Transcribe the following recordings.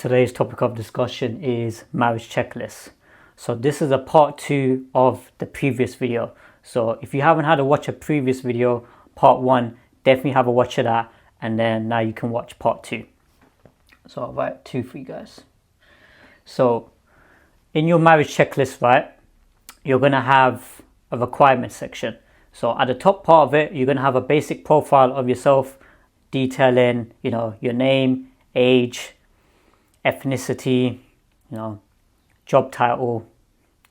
Today's topic of discussion is marriage checklists. So this is a part 2 of the previous video. So if you haven't had a watch a previous video, part 1, definitely have a watch of that, and then now you can watch part 2. So I'll write 2 for you guys. So in your marriage checklist, right, you're going to have a requirement section. So at the top part of it, you're going to have a basic profile of yourself, detailing, your name, age, ethnicity, job title,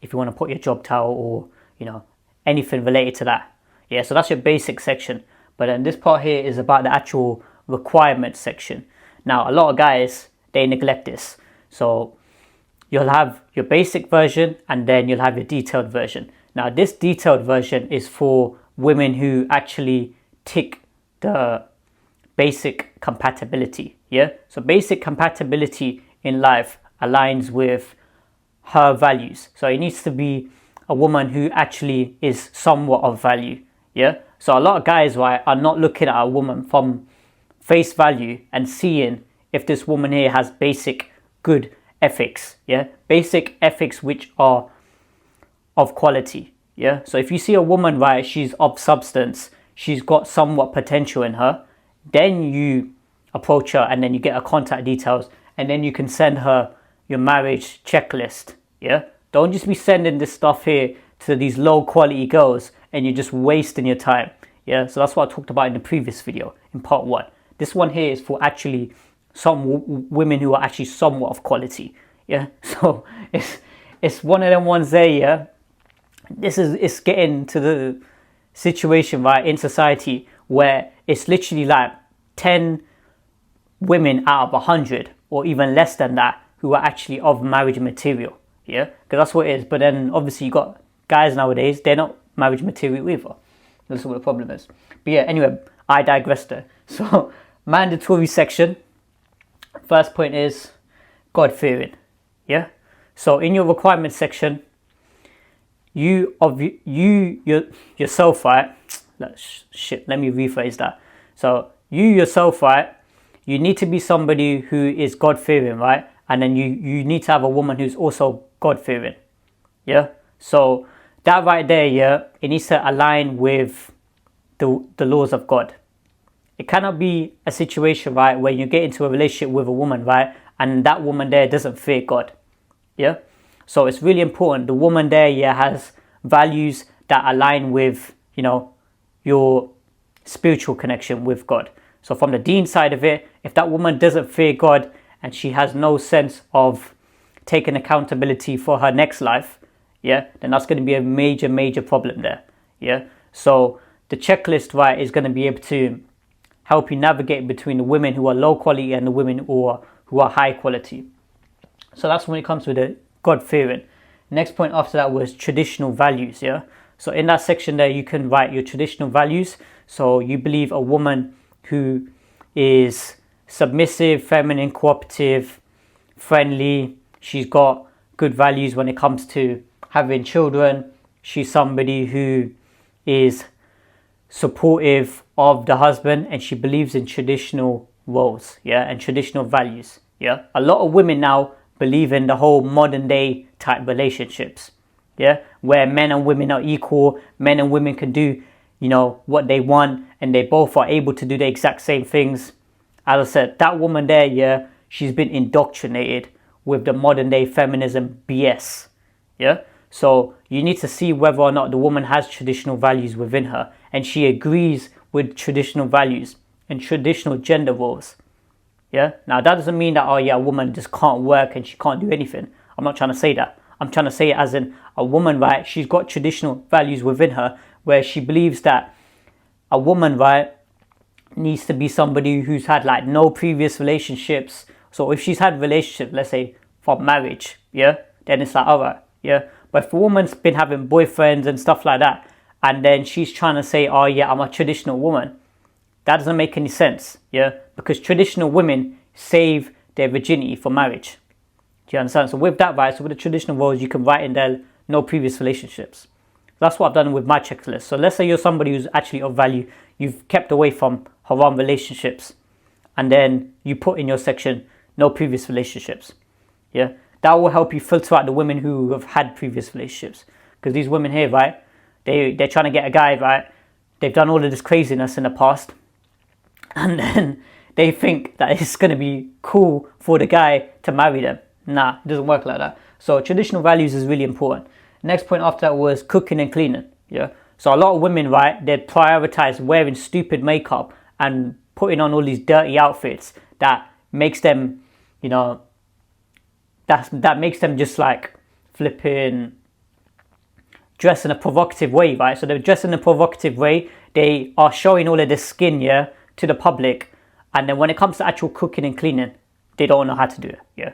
if you want to put your job title, or anything related to that. Yeah, so that's your basic section. But then this part here is about the actual requirement section. Now, a lot of guys, they neglect this. So you'll have your basic version and then you'll have your detailed version. Now, this detailed version is for women who actually tick the basic compatibility. Yeah, so basic compatibility in life aligns with her values. So it needs to be a woman who actually is somewhat of value. Yeah, so a lot of guys, right, are not looking at a woman from face value and seeing if this woman here has basic good ethics. Yeah, basic ethics which are of quality. Yeah, so if you see a woman, right, she's of substance, she's got somewhat potential in her, then you approach her and then you get her contact details, and then you can send her your marriage checklist. Yeah, don't just be sending this stuff here to these low quality girls and you're just wasting your time. Yeah, so that's what I talked about in the previous video in part 1. This one here is for actually some women who are actually somewhat of quality. Yeah, so it's one of them ones there. Yeah, it's getting to the situation, right, in society where it's literally like 10 women out of 100 or even less than that who are actually of marriage material. Yeah, because that's what it is. But then obviously you got guys nowadays, they're not marriage material either. That's what the problem is. But yeah, anyway, I digress there. So mandatory section, first point is God-fearing. Yeah, so in your requirement section, yourself, right, let me rephrase that. So you yourself, right, you need to be somebody who is God-fearing, right? And then you need to have a woman who's also God-fearing. Yeah, so that right there, yeah, it needs to align with the laws of God. It cannot be a situation, right, where you get into a relationship with a woman, right, and that woman there doesn't fear God. Yeah, so it's really important the woman there, yeah, has values that align with your spiritual connection with God. So from the deen side of it, if that woman doesn't fear God and she has no sense of taking accountability for her next life, yeah, then that's going to be a major problem there. Yeah, so the checklist, right, is going to be able to help you navigate between the women who are low quality and the women who are high quality. So that's when it comes to the God-fearing. Next point after that was traditional values. Yeah, so in that section there, you can write your traditional values. So you believe a woman who is submissive, feminine, cooperative, friendly. She's got good values when it comes to having children. She's somebody who is supportive of the husband, and she believes in traditional roles, yeah, and traditional values. Yeah, a lot of women now believe in the whole modern day type relationships, yeah, where men and women are equal, men and women can do what they want, and they both are able to do the exact same things. As I said, that woman there, yeah, she's been indoctrinated with the modern day feminism BS. Yeah, so you need to see whether or not the woman has traditional values within her and she agrees with traditional values and traditional gender roles. Yeah, now that doesn't mean that, a woman just can't work and she can't do anything. I'm not trying to say that. I'm trying to say it as in a woman, right, she's got traditional values within her where she believes that a woman, right, needs to be somebody who's had like no previous relationships. So if she's had relationships, let's say from marriage, yeah, then it's like, alright, yeah. But if a woman's been having boyfriends and stuff like that, and then she's trying to say, I'm a traditional woman, that doesn't make any sense, yeah, because traditional women save their virginity for marriage. Do you understand? So with that, right, so with the traditional roles, you can write in there no previous relationships. That's what I've done with my checklist. So let's say you're somebody who's actually of value, you've kept away from haram relationships, and then you put in your section no previous relationships. Yeah, that will help you filter out the women who have had previous relationships. Because these women here, right, they're trying to get a guy, right, they've done all of this craziness in the past, and then they think that it's going to be cool for the guy to marry them. Nah, it doesn't work like that. So traditional values is really important. Next point after that was cooking and cleaning. Yeah, so a lot of women, right, they prioritize wearing stupid makeup and putting on all these dirty outfits that makes them, you know, that makes them just like flipping dress in a provocative way, right? So they're dressed in a provocative way. They are showing all of their skin, yeah, to the public. And then when it comes to actual cooking and cleaning, they don't know how to do it. Yeah,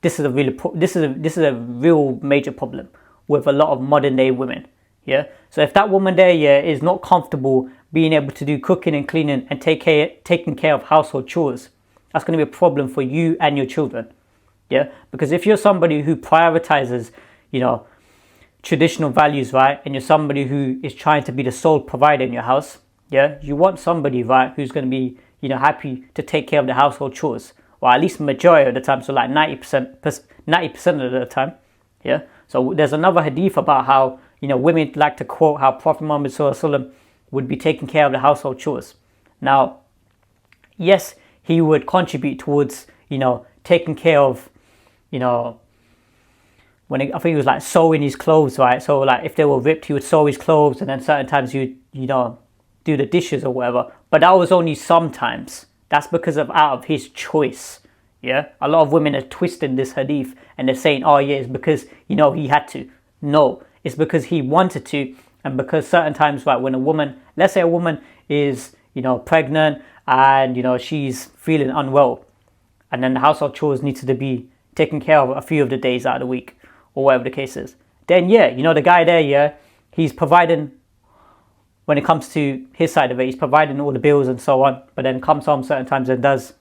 this is a real major problem with a lot of modern day women. Yeah, so if that woman there, yeah, is not comfortable being able to do cooking and cleaning and taking care of household chores, that's going to be a problem for you and your children. Yeah, because if you're somebody who prioritizes, you know, traditional values, right, and you're somebody who is trying to be the sole provider in your house, yeah, you want somebody, right, who's going to be, you know, happy to take care of the household chores, or at least majority of the time, so like 90% of the time. Yeah, so there's another hadith about how, you know, women like to quote how Prophet Muhammad SAW would be taking care of the household chores. Now, yes, he would contribute towards, you know, taking care of, you know, I think he was like sewing his clothes, right? So like if they were ripped, he would sew his clothes, and then certain times you know, do the dishes or whatever. But that was only sometimes. That's because of out of his choice. Yeah, a lot of women are twisting this hadith and they're saying, oh yeah, it's because, you know, he had to. No, it's because he wanted to, and because certain times, right, when a woman, let's say a woman is, you know, pregnant and, you know, she's feeling unwell, and then the household chores needs to be taken care of a few of the days out of the week, or whatever the case is, then yeah, you know, the guy there, yeah, he's providing, when it comes to his side of it, he's providing all the bills and so on, but then comes home certain times and does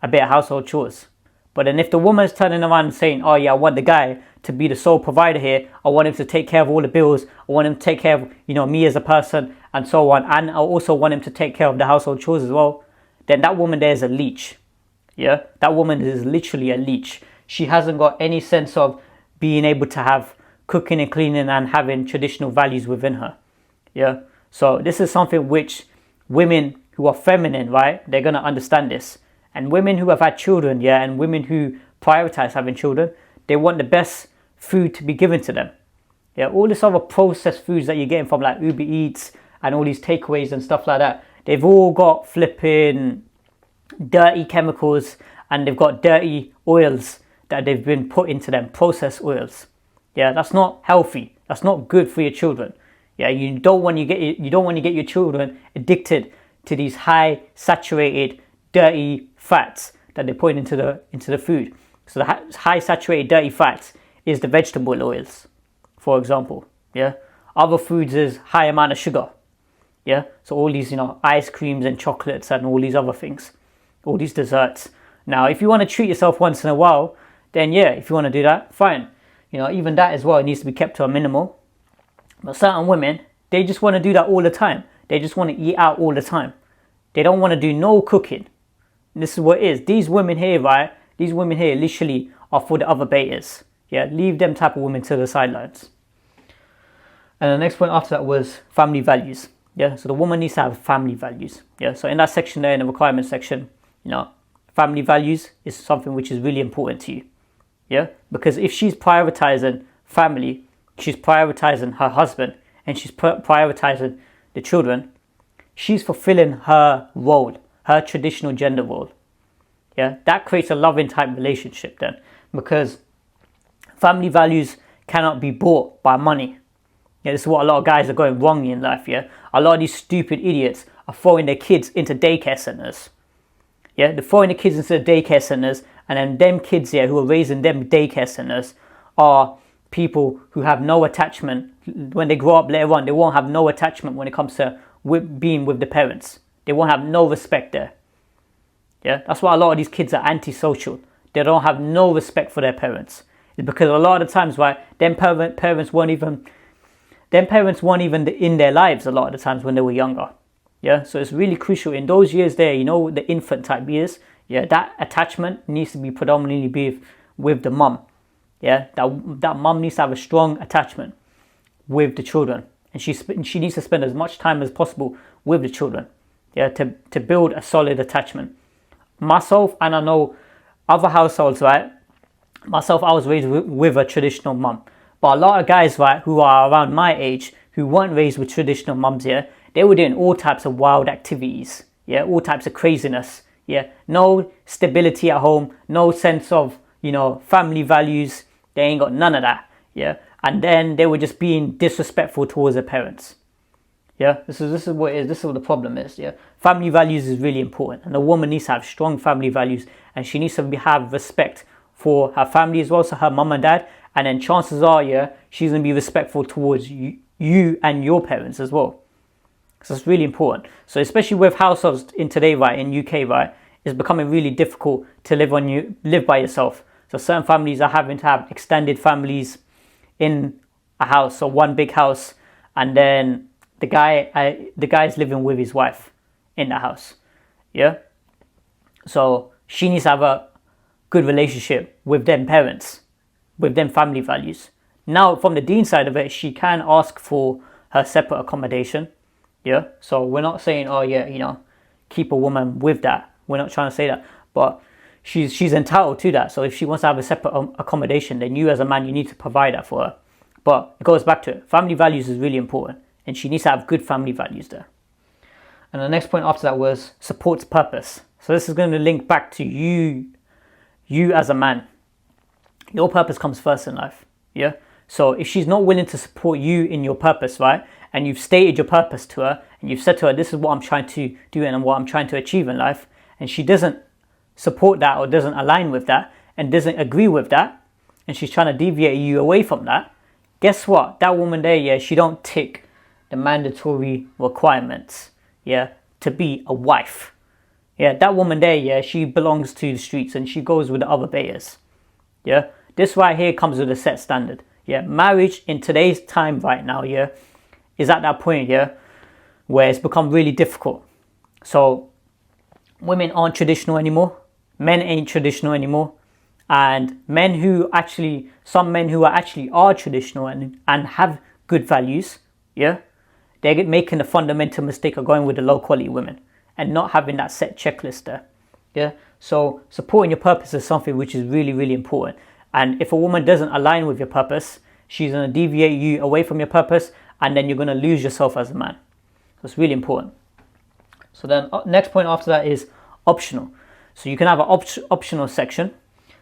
a bit of household chores. But then if the woman's turning around and saying, oh yeah, I want the guy to be the sole provider here, I want him to take care of all the bills, I want him to take care of, you know, me as a person and so on, and I also want him to take care of the household chores as well, then that woman there is a leech. Yeah, that woman is literally a leech. She hasn't got any sense of being able to have cooking and cleaning and having traditional values within her. Yeah, so this is something which women who are feminine, right, they're going to understand this. And women who have had children, yeah, and women who prioritize having children, they want the best food to be given to them. Yeah, all this other processed foods that you're getting from like Uber Eats and all these takeaways and stuff like that, they've all got flipping dirty chemicals and they've got dirty oils that they've been put into them, processed oils. Yeah, that's not healthy. That's not good for your children. Yeah, you don't want to get your children addicted to these high saturated dirty fats that they put into the food. So the high saturated dirty fats is the vegetable oils, for example. Yeah, other foods is high amount of sugar. Yeah, so all these, you know, ice creams and chocolates and all these other things, all these desserts. Now, if you want to treat yourself once in a while, then yeah, if you want to do that, fine. You know, even that as well, it needs to be kept to a minimal. But certain women, they just want to do that all the time. They just want to eat out all the time. They don't want to do no cooking. And this is what it is. These women here, right? These women here literally are for the other betas. Yeah, leave them type of women to the sidelines. And the next point after that was family values. Yeah, so the woman needs to have family values. Yeah, so in that section there, in the requirements section, you know, family values is something which is really important to you. Yeah, because if she's prioritizing family, she's prioritizing her husband, and she's prioritizing the children, she's fulfilling her role, her traditional gender role. Yeah, that creates a loving type relationship then, because family values cannot be bought by money. Yeah, this is what a lot of guys are going wrong in life. Yeah, a lot of these stupid idiots are throwing their kids into daycare centers. Yeah, they're throwing the kids into the daycare centers, and then them kids here who are raising them daycare centers are people who have no attachment. When they grow up later on, they won't have no attachment when it comes to being with the parents. They won't have no respect there. Yeah, that's why a lot of these kids are antisocial. They don't have no respect for their parents. It's because a lot of the times, right, them parents weren't even in their lives a lot of the times when they were younger. Yeah, so it's really crucial in those years there, you know, the infant type years, Yeah, that attachment needs to be predominantly with the mum. Yeah, that mum needs to have a strong attachment with the children, and she needs to spend as much time as possible with the children. Yeah, to build a solid attachment. Myself, and I know other households, right? Myself, I was raised with a traditional mum, but a lot of guys, right, who are around my age, who weren't raised with traditional mums, yeah, they were doing all types of wild activities, yeah, all types of craziness, yeah, no stability at home, no sense of, family values. They ain't got none of that, yeah, and then they were just being disrespectful towards their parents. Yeah, this is what it is. This is what the problem is. Yeah, family values is really important, and the woman needs to have strong family values, and she needs to have respect for her family as well, so her mum and dad. And then chances are, yeah, she's gonna be respectful towards you and your parents as well. So it's really important. So especially with households in today, right, in UK, right, it's becoming really difficult to live by yourself. So certain families are having to have extended families in a house, so one big house, and then the guy's living with his wife in the house. Yeah, so she needs to have a good relationship with them parents, with them family values. Now, from the dean side of it, she can ask for her separate accommodation. Yeah, so we're not saying, oh yeah, keep a woman with that. We're not trying to say that, but she's entitled to that. So if she wants to have a separate accommodation, then you as a man, you need to provide that for her. But it goes back to it. Family values is really important, and she needs to have good family values there. And the next point after that was supports purpose. So this is going to link back to you as a man. Your purpose comes first in life. Yeah. So if she's not willing to support you in your purpose, right, and you've stated your purpose to her, and you've said to her, this is what I'm trying to do and what I'm trying to achieve in life, and she doesn't support that or doesn't align with that and doesn't agree with that, and she's trying to deviate you away from that, guess what? That woman there, yeah, she don't tick the mandatory requirements, yeah, to be a wife. Yeah, that woman there, yeah, she belongs to the streets and she goes with the other betas. Yeah, this right here comes with a set standard. Yeah, marriage in today's time right now, yeah, is at that point, yeah, where it's become really difficult. So women aren't traditional anymore. Men ain't traditional anymore. And some men who are traditional and have good values, yeah, they're making the fundamental mistake of going with the low quality women and not having that set checklist there. Yeah. So supporting your purpose is something which is really, really important. And if a woman doesn't align with your purpose, she's going to deviate you away from your purpose, and then you're going to lose yourself as a man. So it's really important. So then next point after that is optional. So you can have an optional section.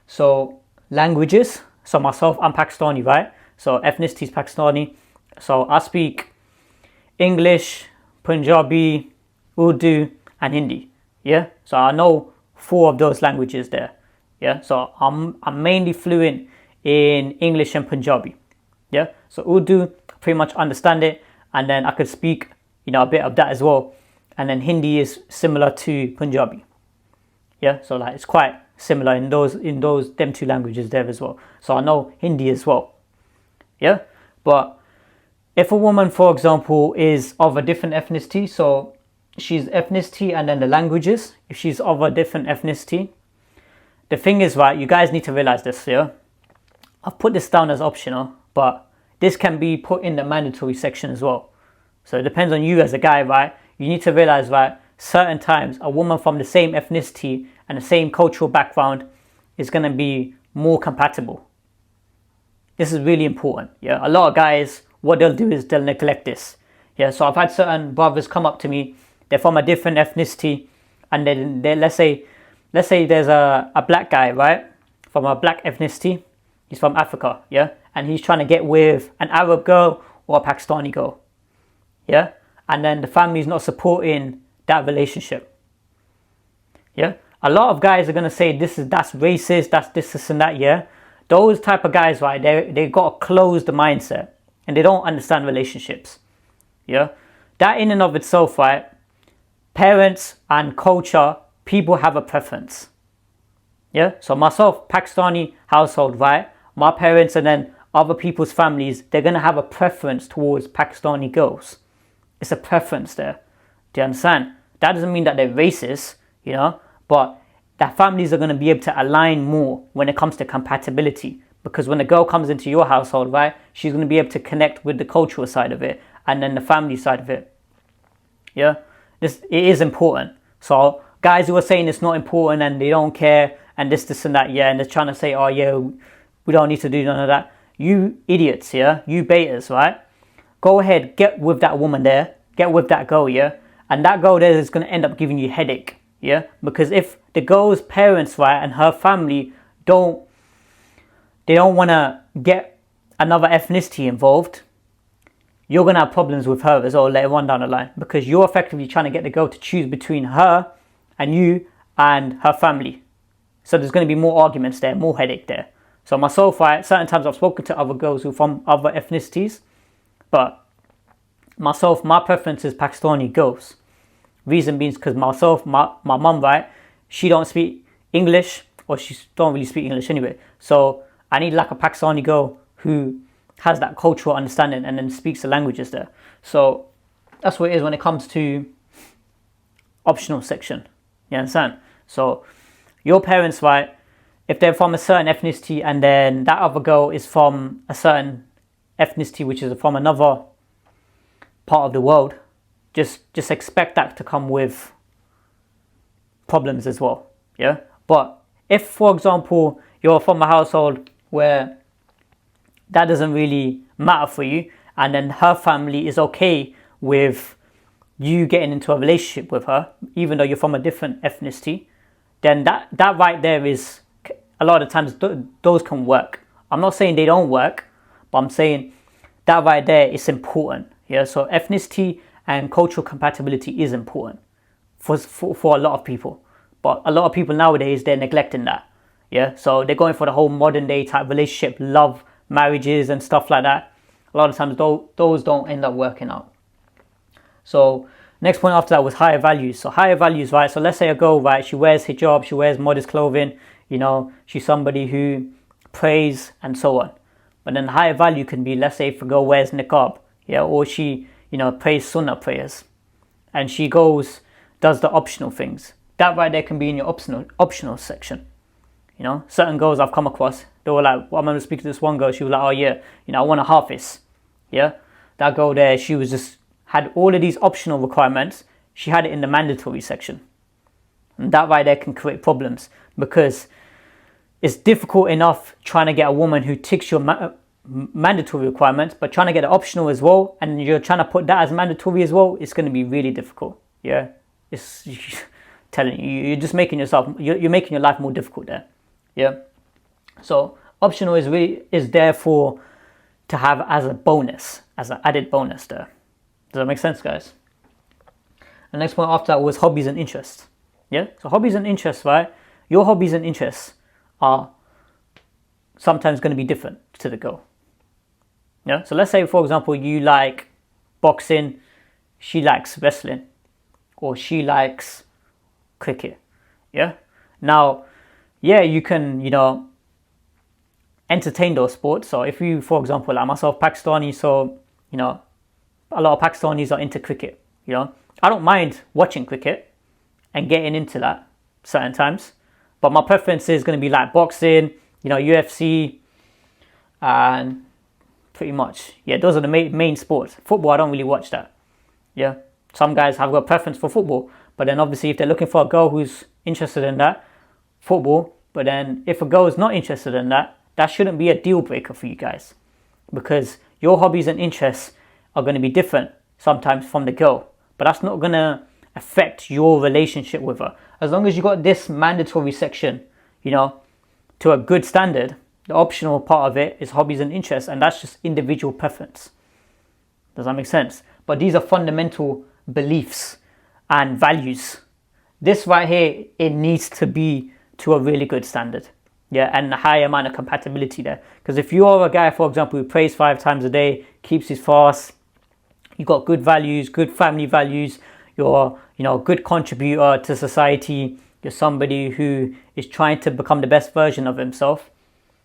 So languages. So myself, I'm Pakistani, right? So ethnicity is Pakistani. So I speak English, Punjabi, Urdu, and Hindi. Yeah. So I know 4 of those languages there. Yeah. So I'm mainly fluent in English and Punjabi. Yeah. So Urdu, pretty much understand it, and then I could speak, a bit of that as well. And then Hindi is similar to Punjabi. Yeah. So like it's quite similar in them 2 languages there as well. So I know Hindi as well. Yeah. But if a woman, for example, is of a different ethnicity, so she's ethnicity and then the languages, if she's of a different ethnicity, the thing is, right, you guys need to realize this, yeah? I've put this down as optional, but this can be put in the mandatory section as well. So it depends on you as a guy, right? You need to realize, right, certain times a woman from the same ethnicity and the same cultural background is going to be more compatible. This is really important. Yeah, a lot of guys, what they'll do is they'll neglect this. Yeah, so I've had certain brothers come up to me, they're from a different ethnicity, and then let's say there's a black guy, right, from a black ethnicity, he's from Africa, yeah, and he's trying to get with an Arab girl or a Pakistani girl, yeah, and then the family's not supporting that relationship. Yeah, a lot of guys are gonna say that's racist, that's this and that. Yeah, those type of guys, right? They got a closed mindset and they don't understand relationships. Yeah, that in and of itself, right? Parents and culture, people have a preference. Yeah, so myself, Pakistani household, right? My parents and then other people's families, they're gonna have a preference towards Pakistani girls. It's a preference there. Do you understand? That doesn't mean that they're racist, but that families are going to be able to align more when it comes to compatibility. Because when a girl comes into your household, right, she's going to be able to connect with the cultural side of it and then the family side of it. Yeah, it is important. So guys who are saying it's not important and they don't care and this and that, yeah, and they're trying to say, oh yeah, we don't need to do none of that. You idiots, yeah, you betas, right? Go ahead, get with that woman there, get with that girl, yeah, and that girl there is going to end up giving you a headache, yeah, because if the girl's parents, right, and her family don't want to get another ethnicity involved, you're going to have problems with her as well later on down the line, because you're effectively trying to get the girl to choose between her and you and her family. So there's going to be more arguments there, more headache there. So myself, right, certain times I've spoken to other girls who are from other ethnicities, but myself, my preference is Pakistani girls. Reason being because myself, my mum, right, she don't speak English, or she don't really speak English anyway. So I need like a Pakistani girl who has that cultural understanding and then speaks the languages there. So that's what it is when it comes to optional section. You understand? So your parents, right, if they're from a certain ethnicity and then that other girl is from a certain ethnicity which is from another part of the world, just expect that to come with problems as well. Yeah. But if, for example, you're from a household where that doesn't really matter for you, and then her family is okay with you getting into a relationship with her, even though you're from a different ethnicity, then that right there is, a lot of times those can work. I'm not saying they don't work, but I'm saying that right there is important. Yeah, so ethnicity and cultural compatibility is important for a lot of people. But a lot of people nowadays, they're neglecting that. Yeah, so they're going for the whole modern day type relationship, love, marriages and stuff like that. A lot of times those don't end up working out. So next point after that was higher values. So higher values, right? So let's say a girl, right, she wears hijab, she wears modest clothing, you know, she's somebody who prays and so on. But then higher value can be, let's say if a girl wears niqab, yeah, or she, you know, prays sunnah prayers, and she does the optional things. That right there can be in your optional section. You know, certain girls I've come across, they were like, well, I'm going to speak to this one girl, she was like, oh yeah, you know, I want a hafiz. Yeah, that girl there, she was just, had all of these optional requirements, she had it in the mandatory section. And that right there can create problems, because it's difficult enough trying to get a woman who ticks your mandatory requirements, but trying to get it optional as well, and you're trying to put that as mandatory as well, it's going to be really difficult. Yeah, it's telling you, you're just making you're making your life more difficult there. Yeah, so optional is there to have as a bonus, as an added bonus there. Does that make sense, guys? The next point after that was hobbies and interests. Yeah, so hobbies and interests, right? Your hobbies and interests are sometimes going to be different to the girl. Yeah, so let's say, for example, you like boxing, she likes wrestling, or she likes cricket. Yeah, now, yeah, you can, you know, entertain those sports. So if you, for example, like myself, Pakistani, so, you know, a lot of Pakistanis are into cricket. You know, I don't mind watching cricket and getting into that certain times, but my preference is going to be like boxing, you know, UFC, and pretty much, yeah, those are the main sports. Football, I don't really watch that. Yeah, some guys have got a preference for football, but then obviously if they're looking for a girl who's interested in that, football. But then if a girl is not interested in that, that shouldn't be a deal breaker for you guys, because your hobbies and interests are going to be different sometimes from the girl, but that's not going to affect your relationship with her. As long as you got this mandatory section, you know, to a good standard, the optional part of it is hobbies and interests, and that's just individual preference. Does that make sense? But these are fundamental beliefs and values. This right here, it needs to be to a really good standard. Yeah, and a high amount of compatibility there. Because if you are a guy, for example, who prays 5 times a day, keeps his fast, you got good values, good family values, you're, you know, a good contributor to society, you're somebody who is trying to become the best version of himself,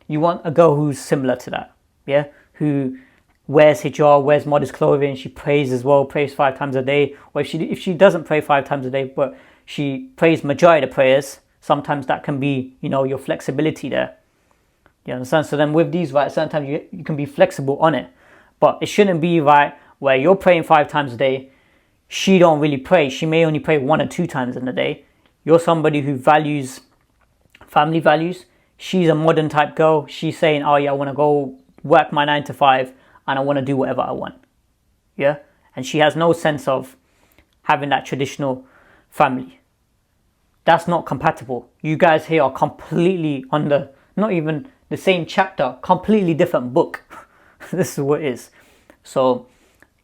you want a girl who's similar to that. Yeah, who wears hijab, wears modest clothing, she prays as well, prays 5 times a day. Or if she doesn't pray 5 times a day, but she prays majority of the prayers, Sometimes that can be, your flexibility there. You understand? So then with these, right, sometimes you can be flexible on it. But it shouldn't be, right, where you're praying 5 times a day. She don't really pray. She may only pray 1 or 2 times in a day. You're somebody who values family values. She's a modern type girl. She's saying, oh yeah, I want to go work my 9 to 5 and I want to do whatever I want. Yeah? And she has no sense of having that traditional family. That's not compatible. You guys here are completely on not even the same chapter, completely different book. This is what it is. So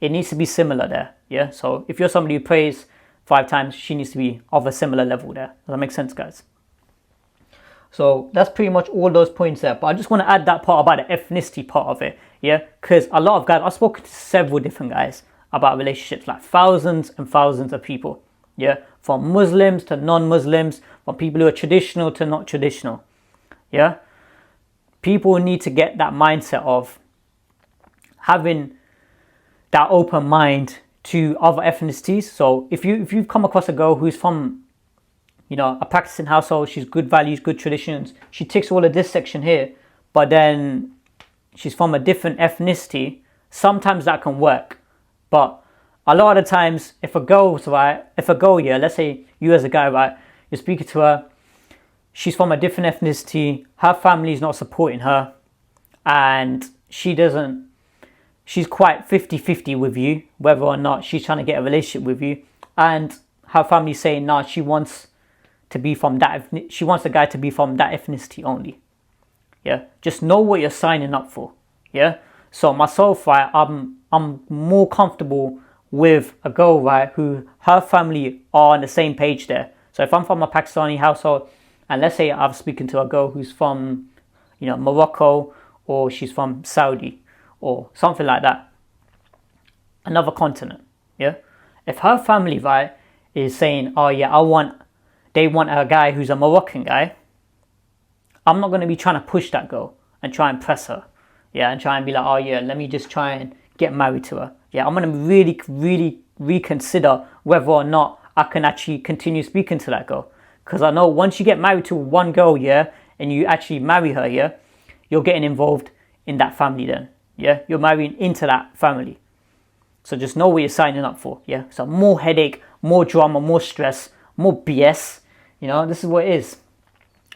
it needs to be similar there. Yeah. So if you're somebody who prays 5 times, she needs to be of a similar level there. Does that make sense, guys? So that's pretty much all those points there. But I just want to add that part about the ethnicity part of it. Yeah. Because a lot of guys, I've spoken to several different guys about relationships, like thousands and thousands of people. Yeah. From Muslims to non-Muslims, from people who are traditional to not traditional. Yeah. People need to get that mindset of having that open mind to other ethnicities. So if you've come across a girl who's from, a practicing household, she's good values, good traditions, she ticks all of this section here, but then she's from a different ethnicity, sometimes that can work. But a lot of the times, if a girl, yeah, let's say you as a guy, right, you're speaking to her, she's from a different ethnicity, her family's not supporting her, and she's quite 50-50 with you, whether or not she's trying to get a relationship with you, and her family's saying, no, she wants the guy to be from that ethnicity only. Yeah, just know what you're signing up for. Yeah, so myself, right, I'm more comfortable with a girl, right, who her family are on the same page there. So if I'm from a Pakistani household, and let's say I'm speaking to a girl who's from, Morocco, or she's from Saudi, or something like that, another continent, yeah? If her family, right, is saying, oh yeah, they want a guy who's a Moroccan guy, I'm not going to be trying to push that girl and try and press her, yeah, and try and be like, oh yeah, let me just try and get married to her. Yeah, I'm going to really, really reconsider whether or not I can actually continue speaking to that girl. Because I know once you get married to one girl, yeah, and you actually marry her, yeah, you're getting involved in that family then. Yeah, you're marrying into that family. So just know what you're signing up for. Yeah, so more headache, more drama, more stress, more BS. This is what it is.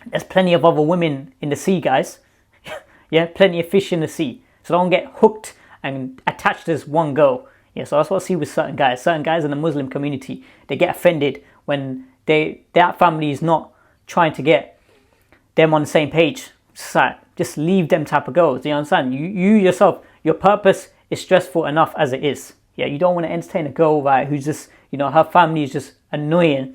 There's plenty of other women in the sea, guys. Yeah, plenty of fish in the sea. So don't get hooked and attached to this one girl. Yeah, so that's what I see with certain guys. Certain guys in the Muslim community, they get offended when that family is not trying to get them on the same page. Just leave them type of girls. Do you understand? You yourself, your purpose is stressful enough as it is. Yeah, you don't want to entertain a girl, right, who's just, her family is just annoying,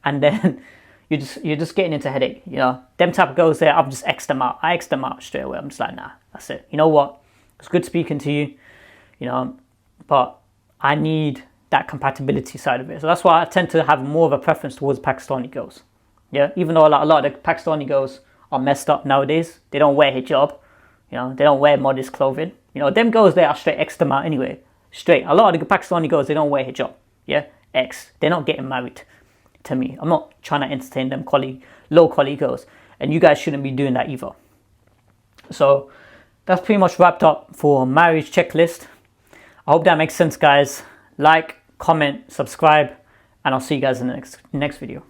and then you're just getting into headache. Them type of girls there, I've just X'd them out. I X'd them out straight away. I'm just like, nah, that's it. You know what? It's good speaking to you, but I need that compatibility side of it. So that's why I tend to have more of a preference towards Pakistani girls. Yeah, even though a lot of the Pakistani girls are messed up nowadays. They don't wear hijab. They don't wear modest clothing. Them girls there are straight X them out anyway. Straight. A lot of the Pakistani girls, they don't wear hijab. Yeah, X. They're not getting married to me. I'm not trying to entertain them low quality girls. And you guys shouldn't be doing that either. So that's pretty much wrapped up for marriage checklist. I hope that makes sense, guys. Like, comment, subscribe, and I'll see you guys in the next video.